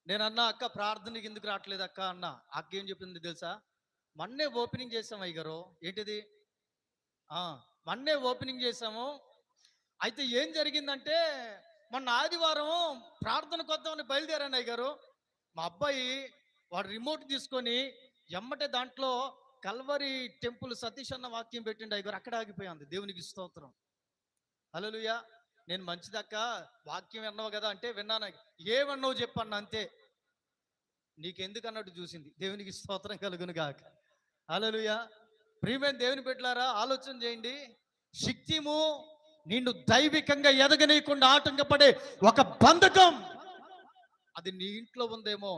నేను అన్నా, అక్క ప్రార్థనకి ఎందుకు రావట్లేదు అక్క అన్న. అక్క ఏం చెప్పింది తెలుసా? మొన్నే ఓపెనింగ్ చేసాం అయ్యగారు. ఏంటిది? మొన్నే ఓపెనింగ్ చేసాము. అయితే ఏం జరిగిందంటే మొన్న ఆదివారం ప్రార్థనకు వద్దామని బయలుదేరాను అయ్యగారు. మా అబ్బాయి వాడు రిమోట్ తీసుకొని ఎమ్మటే దాంట్లో కల్వరి టెంపుల్ సతీష్ అన్న వాక్యం పెట్టిండు అయ్యగారు. అక్కడ ఆగిపోయింది. దేవునికి స్తోత్రం. హల్లెలూయా. నేను మంచిదక్క వాక్యం విన్నావు కదా అంటే విన్నాను. ఏమన్నావు చెప్పన్న అంతే. నీకెందుకు అన్నట్టు చూసింది. దేవునికి స్తోత్రం కలుగును గాక. హల్లెలూయా. ప్రియమైన దేవుని బిడ్డలారా, ఆలోచన చేయండి. షిత్తీము నిన్ను దైవికంగా ఎదగనీయకుండా ఆటంకపడే ఒక బంధకం. అది నీ ఇంట్లో ఉందేమో,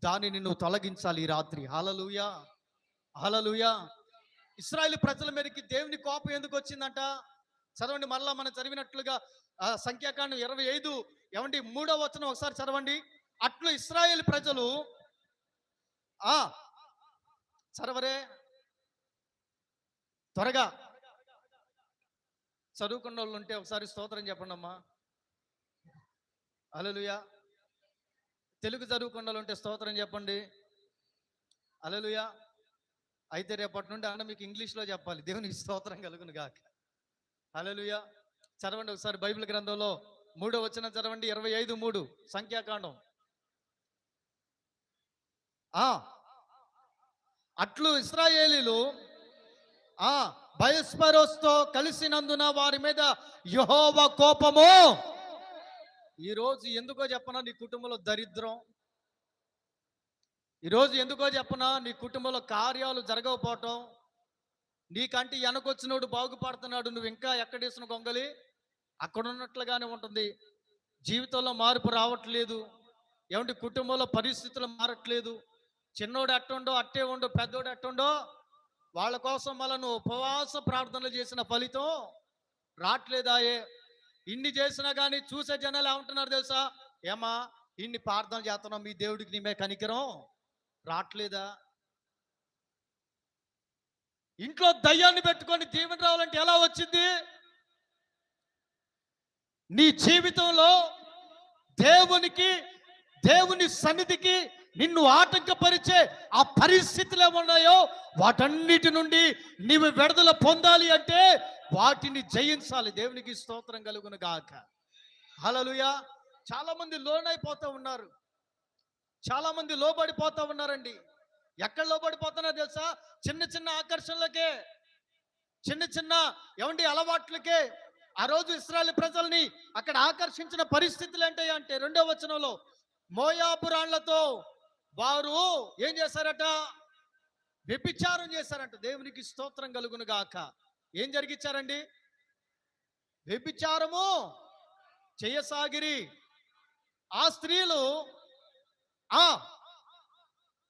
దానిని నువ్వు తొలగించాలి ఈ రాత్రి. హల్లెలూయా. హల్లెలూయా. ఇశ్రాయేలు ప్రజల మీదకి దేవుని కోపం ఎందుకు వచ్చిందంట? చదవండి మరలా మనం చదివినట్లుగా సంఖ్యాకాండం 25 ఏమండి 3వ వచనం ఒకసారి చదవండి. అట్లు ఇశ్రాయేలు ప్రజలు చదవరే త్వరగా. చదువుకున్న వాళ్ళు ఉంటే ఒకసారి స్తోత్రం చెప్పండి అమ్మా. హల్లెలూయా. తెలుగు చదువుకున్న వాళ్ళు ఉంటే స్తోత్రం చెప్పండి. హల్లెలూయా. అయితే రేపటి నుండి అన్న మీకు ఇంగ్లీష్లో చెప్పాలి. దేవునికి స్తోత్రం కలుగును గాక. హల్లెలూయా. చదవండి ఒకసారి బైబిల్ గ్రంథంలో 3వ వచనం చదవండి. 25:3 సంఖ్యాకాండం. అట్లు ఇశ్రాయేలీలు బయస్పరోస్తో కలిసినందున వారి మీద యెహోవా కోపము. ఈరోజు ఎందుకో చెప్పనా నీ కుటుంబంలో దరిద్రం, ఈరోజు ఎందుకో చెప్పనా నీ కుటుంబంలో కార్యాలు జరగకపోవటం, నీకంటే వెనకొచ్చినోడు బాగుపడుతున్నాడు, నువ్వు ఇంకా ఎక్కడేసిన గొంగలి అక్కడ ఉన్నట్లుగానే ఉంటుంది. జీవితంలో మార్పు రావట్లేదు. ఏమంటే కుటుంబంలో పరిస్థితులు మారట్లేదు. చిన్నోడు ఎట్టుండో అట్టే ఉండో, పెద్దోడు ఎట్టుండో వాళ్ళ కోసం మళ్ళీ నువ్వు ఉపవాస ప్రార్థనలు చేసిన ఫలితం రావట్లేదాయే. ఇన్ని చేసినా కానీ చూసే జనాలు ఏమంటున్నారు తెలుసా? ఏమా ఇన్ని ప్రార్థన చేస్తున్నావు, మీ దేవుడికి నీ మీద కనికరం రావట్లేదా? ఇంట్లో దయ్యాన్ని పెట్టుకొని దీవెన రావాలంటే ఎలా వచ్చింది? నీ జీవితంలో దేవుని సన్నిధికి నిన్ను ఆటంకపరిచే ఆ పరిస్థితులు ఏమున్నాయో వాటన్నిటి నుండి నీవు విడుదల పొందాలి అంటే వాటిని జయించాలి. దేవునికి స్తోత్రం కలుగును గాక. హల్లెలూయా. చాలా మంది లోనైపోతూ ఉన్నారు, చాలా మంది లోబడిపోతూ ఉన్నారండి. ఎక్కడ లోబడిపోతున్నారో తెలుసా? చిన్న చిన్న ఆకర్షణలకే, చిన్న చిన్న ఏమండి అలవాట్లకే. ఆ రోజు ఇశ్రాయేలు ప్రజల్ని అక్కడ ఆకర్షించిన పరిస్థితులు ఏంటి అంటే 2వ వచనంలో మోయాబు రాళ్లతో వారు ఏం చేశారట? వ్యభిచారం చేశారంట. దేవునికి స్తోత్రం కలుగును గాక. ఏం జరిగించారండి? వ్యభిచారము చేయసాగిరి. ఆ స్త్రీలు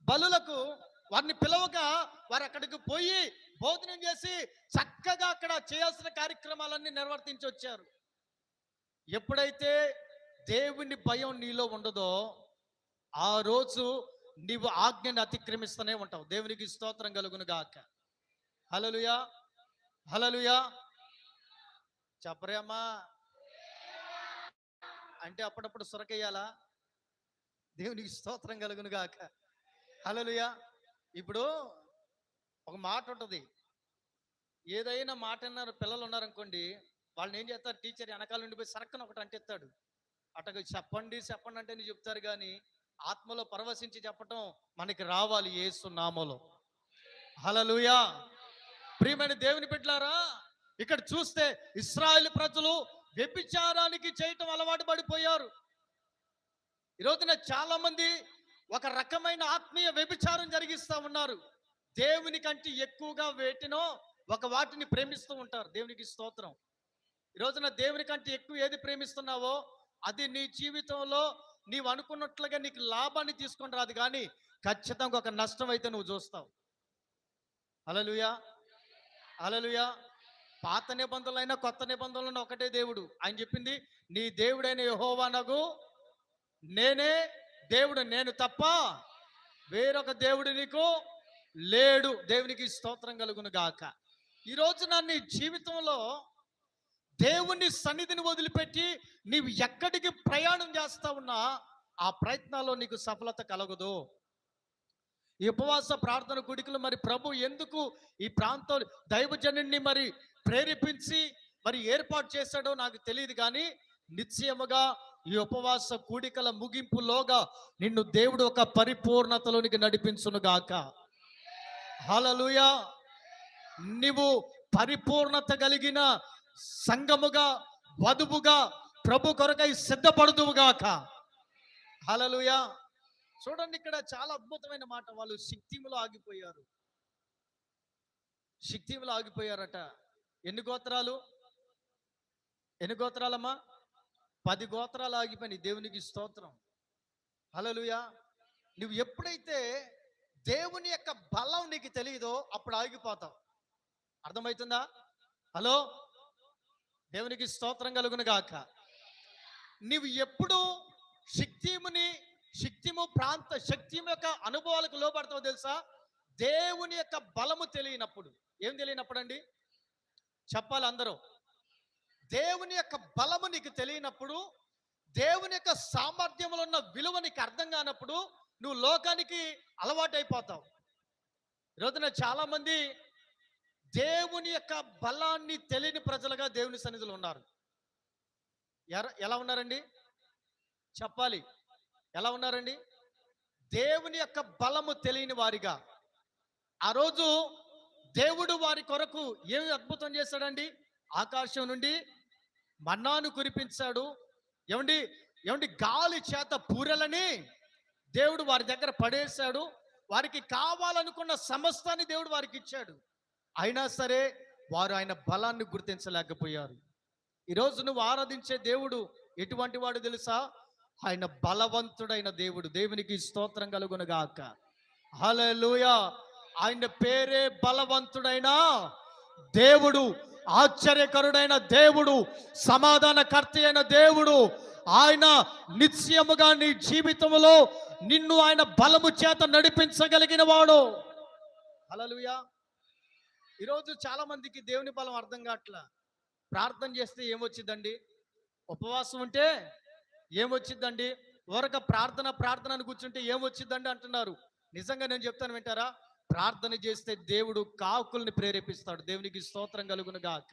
బలులకు వారిని పిలవగా వారు అక్కడికి పోయి భోజనం చేసి చక్కగా అక్కడ చేయాల్సిన కార్యక్రమాలన్నీ నిర్వర్తించి వచ్చారు. ఎప్పుడైతే దేవుని భయం నీలో ఉండదో ఆ రోజు నీవు ఆజ్ఞని అతిక్రమిస్తూనే ఉంటావు. దేవునికి స్తోత్రం కలుగును గాక. హల్లెలూయా. హల్లెలూయా. చెప్పరేమ్మా అంటే అప్పుడప్పుడు సురకేయాలా? దేవునికి స్తోత్రం కలుగును గాక. హల్లెలూయా. ఇప్పుడు ఒక మాట ఉంటుంది, ఏదైనా మాట అన్నారు పిల్లలు ఉన్నారనుకోండి, వాళ్ళని ఏం చేస్తారు? టీచర్ వెనకాల నుండి పోయి సరక్కన ఒకటి అంటెత్తాడు. అటగా చెప్పండి చెప్పండి అంటే నీ చెప్తారు, కానీ ఆత్మలో పరవశించి చెప్పటం మనకి రావాలి యేసు నామములో. హల్లెలూయా. ప్రియమైన దేవుని బిడ్డలారా, ఇక్కడ చూస్తే ఇశ్రాయేలు ప్రజలు వ్యభిచారానికి చేయటం అలవాటు పడిపోయారు. ఈరోజున చాలా మంది ఒక రకమైన ఆత్మీయ వ్యభిచారం జరిగిస్తూ ఉన్నారు. దేవుని కంటే ఎక్కువగా ఒక వాటిని ప్రేమిస్తూ ఉంటారు. దేవునికి స్తోత్రం. ఈరోజున దేవుని కంటే ఎక్కువ ఏది ప్రేమిస్తున్నావో అది నీ జీవితంలో నీవు అనుకున్నట్లుగా నీకు లాభాన్ని తీసుకొని రాదు, కానీ ఖచ్చితంగా ఒక నష్టం అయితే నువ్వు చూస్తావు. హల్లెలూయా. హల్లెలూయా. పాత నిబంధనలైనా కొత్త నిబంధనలైనా ఒకటే దేవుడు. ఆయన చెప్పింది, నీ దేవుడైన యెహోవానగు నేనే దేవుడు, నేను తప్ప వేరొక దేవుడు నీకు లేడు. దేవునికి స్తోత్రం కలుగును గాక. ఈరోజు నీ జీవితంలో దేవుని సన్నిధిని వదిలిపెట్టి నీవు ఎక్కడికి ప్రయాణం చేస్తా ఉన్నా ఆ ప్రయత్నాల్లో నీకు సఫలత కలగదు. ఈ ఉపవాస ప్రార్థన కూడికలు మరి ప్రభు ఎందుకు ఈ ప్రాంతం దైవజనుడిని మరి ప్రేరేపించి మరి ఏర్పాటు చేశాడో నాకు తెలియదు, కానీ నిశ్చయముగా ఈ ఉపవాస కూడికల ముగింపులోగా నిన్ను దేవుడు ఒక పరిపూర్ణతలోనికి నడిపించును గాక. హల్లెలూయా. నీవు పరిపూర్ణత కలిగిన సంఘముగా, వధువుగా ప్రభు కొరకై సిద్ధపడుదువుగాక. హల్లెలూయా. చూడండి, ఇక్కడ చాలా అద్భుతమైన మాట. వాళ్ళు శక్తిములో ఆగిపోయారు. శక్తిములో ఆగిపోయారట. ఎన్ని గోత్రాలమ్మా? 10 గోత్రాలు ఆగిపోయినాయి. దేవునికి స్తోత్రం. హల్లెలూయా. నువ్వు ఎప్పుడైతే దేవుని యొక్క బలం నీకు తెలియదో అప్పుడు ఆగిపోతావు. అర్థమవుతుందా? హలో, దేవునికి స్తోత్రం కలుగును గాక. నీవు ఎప్పుడు శక్తిము యొక్క అనుభవాలకు లోపడతావు తెలుసా? దేవుని యొక్క బలము తెలియనప్పుడు. ఏం తెలియనప్పుడు అండి? చెప్పాలి అందరూ. దేవుని యొక్క బలము నీకు తెలియనప్పుడు, దేవుని యొక్క సామర్థ్యంలో ఉన్న విలువ నీకు అర్థం కానప్పుడు నువ్వు లోకానికి అలవాటైపోతావు. ఈరోజున చాలా మంది దేవుని యొక్క బలాన్ని తెలియని ప్రజలుగా దేవుని సన్నిధిలో ఉన్నారు. ఎలా ఉన్నారండి? చెప్పాలి, ఎలా ఉన్నారండి? దేవుని యొక్క బలము తెలియని వారిగా. ఆ రోజు దేవుడు వారి కొరకు ఏమి అద్భుతం చేశాడండి? ఆకాశం నుండి మన్నాను కురిపించాడు. ఏమండి గాలి చేత పూరెలని దేవుడు వారి దగ్గర పడేశాడు. వారికి కావాలనుకున్న సమస్తాన్ని దేవుడు వారికి ఇచ్చాడు. అయినా సరే వారు ఆయన బలాన్ని గుర్తించలేకపోయారు. ఈరోజు నువ్వు ఆరాధించే దేవుడు ఎటువంటి వాడు తెలుసా? ఆయన బలవంతుడైన దేవుడు. దేవునికి స్తోత్రం కలుగును గాక. హల్లెలూయా. ఆయన పేరే బలవంతుడైన దేవుడు, ఆశ్చర్యకరుడైన దేవుడు, సమాధానకర్త అయిన దేవుడు. ఆయన నిత్యముగా నీ జీవితంలో నిన్ను ఆయన బలము చేత నడిపించగలిగిన వాడు. హల్లెలూయా. ఈరోజు చాలా మందికి దేవుని బలం అర్థం కావట్లా. ప్రార్థన చేస్తే ఏమొచ్చిందండి? ఉపవాసం ఉంటే ఏమొచ్చిందండి? ఊరక ప్రార్థన అని కూర్చుంటే ఏమొచ్చిందండి అంటున్నారు. నిజంగా నేను చెప్తాను, వింటారా? ప్రార్థన చేస్తే దేవుడు కాకుల్ని ప్రేరేపిస్తాడు. దేవునికి స్తోత్రం కలుగును గాక.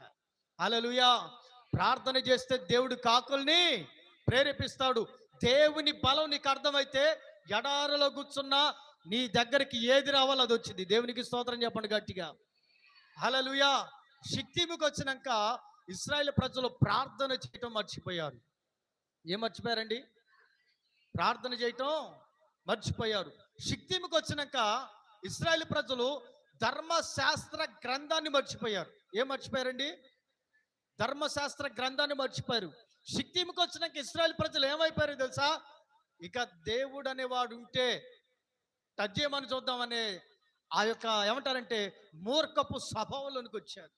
హల్లెలూయా. ప్రార్థన చేస్తే దేవుడు కాకుల్ని ప్రేరేపిస్తాడు. దేవుని బలం నీకు అర్థమైతే ఎడారిలో కూర్చున్నా నీ దగ్గరికి ఏది రావాలో అది వచ్చింది. దేవునికి స్తోత్రం చెప్పండి గట్టిగా. హల్లెలూయా. షిత్తీముకు వచ్చినాక ఇశ్రాయేలు ప్రజలు ప్రార్థన చేయటం మర్చిపోయారు. ఏం మర్చిపోయారండి? ప్రార్థన చేయటం మర్చిపోయారు. షిత్తీముకు వచ్చినాక ఇశ్రాయేలు ప్రజలు ధర్మశాస్త్ర గ్రంథాన్ని మర్చిపోయారు. ఏం మర్చిపోయారండి? ధర్మశాస్త్ర గ్రంథాన్ని మర్చిపోయారు. షిత్తీముకు వచ్చినాక ఇశ్రాయేలు ప్రజలు ఏమైపోయారు తెలుసా? ఇక దేవుడు అనేవాడు ఉంటే టచ్ చేయమని చూద్దామనే ఆ యొక్క ఏమంటారంటే మూర్ఖపు స్వభావంలోనికి వచ్చారు.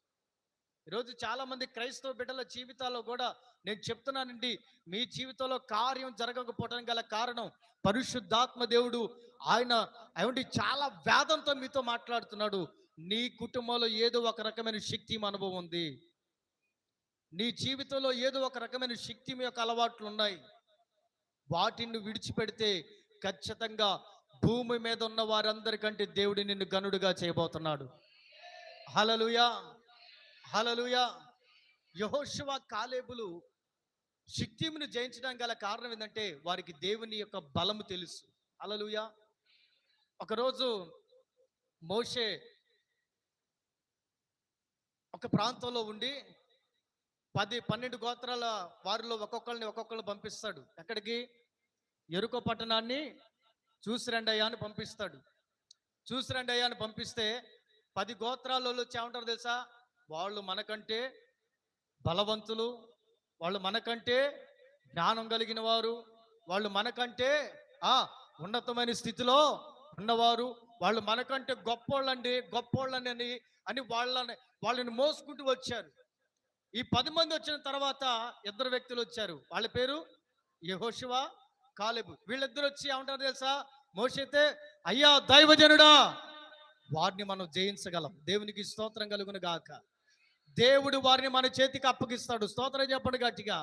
ఈరోజు చాలా మంది క్రైస్తవ బిడ్డల జీవితాల్లో కూడా నేను చెప్తున్నానండి, మీ జీవితంలో కార్యం జరగకపోవడానికి గల కారణం పరిశుద్ధాత్మ దేవుడు. ఆయన చాలా వేదంతో మీతో మాట్లాడుతున్నాడు. నీ కుటుంబంలో ఏదో ఒక రకమైన శక్తి అనుభవం ఉంది. నీ జీవితంలో ఏదో ఒక రకమైన శక్తి యొక్క అలవాట్లు ఉన్నాయి. వాటిని విడిచిపెడితే ఖచ్చితంగా భూమి మీద ఉన్న వారందరికంటే దేవుడు నిన్ను గనుడుగా చేయబోతున్నాడు. హల్లెలూయా. హల్లెలూయా. యెహోషువ కాలేబులు షిత్తీమును జయించడానికి గల కారణం ఏంటంటే వారికి దేవుని యొక్క బలము తెలుసు. హల్లెలూయా. ఒకరోజు మోషే ఒక ప్రాంతంలో ఉండి 10-12 గోత్రాల వారిలో ఒక్కొక్కరిని పంపిస్తాడు. ఎక్కడికి? యెరికో పట్టణాన్ని చూసి రండయ్యా అని పంపిస్తాడు. చూసి రండయ్యా అని పంపిస్తే 10 గోత్రాలలో వచ్చి ఏమంటారు తెలుసా? వాళ్ళు మనకంటే బలవంతులు, వాళ్ళు మనకంటే జ్ఞానం కలిగిన వారు, వాళ్ళు మనకంటే ఉన్నతమైన స్థితిలో ఉన్నవారు, వాళ్ళు మనకంటే గొప్పోళ్ళని అని వాళ్ళని మోసుకుంటూ వచ్చారు. ఈ 10 మంది వచ్చిన తర్వాత 2 వ్యక్తులు వచ్చారు. వాళ్ళ పేరు యెహోషువ, కాలేబు. వీళ్ళిద్దరు వచ్చి ఏమంటారు తెలుసా? మోషేతే, అయ్యా దైవజనుడా, వారిని మనం జయించగలం. దేవునికి స్తోత్రం కలుగును గాక. దేవుడు వారిని మన చేతికి అప్పగిస్తాడు. స్తోత్రం చెప్పండి గట్టిగా.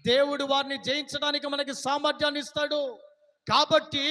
దేవుడు వారిని జయించడానికి మనకి సామర్థ్యాన్ని ఇస్తాడు. కాబట్టి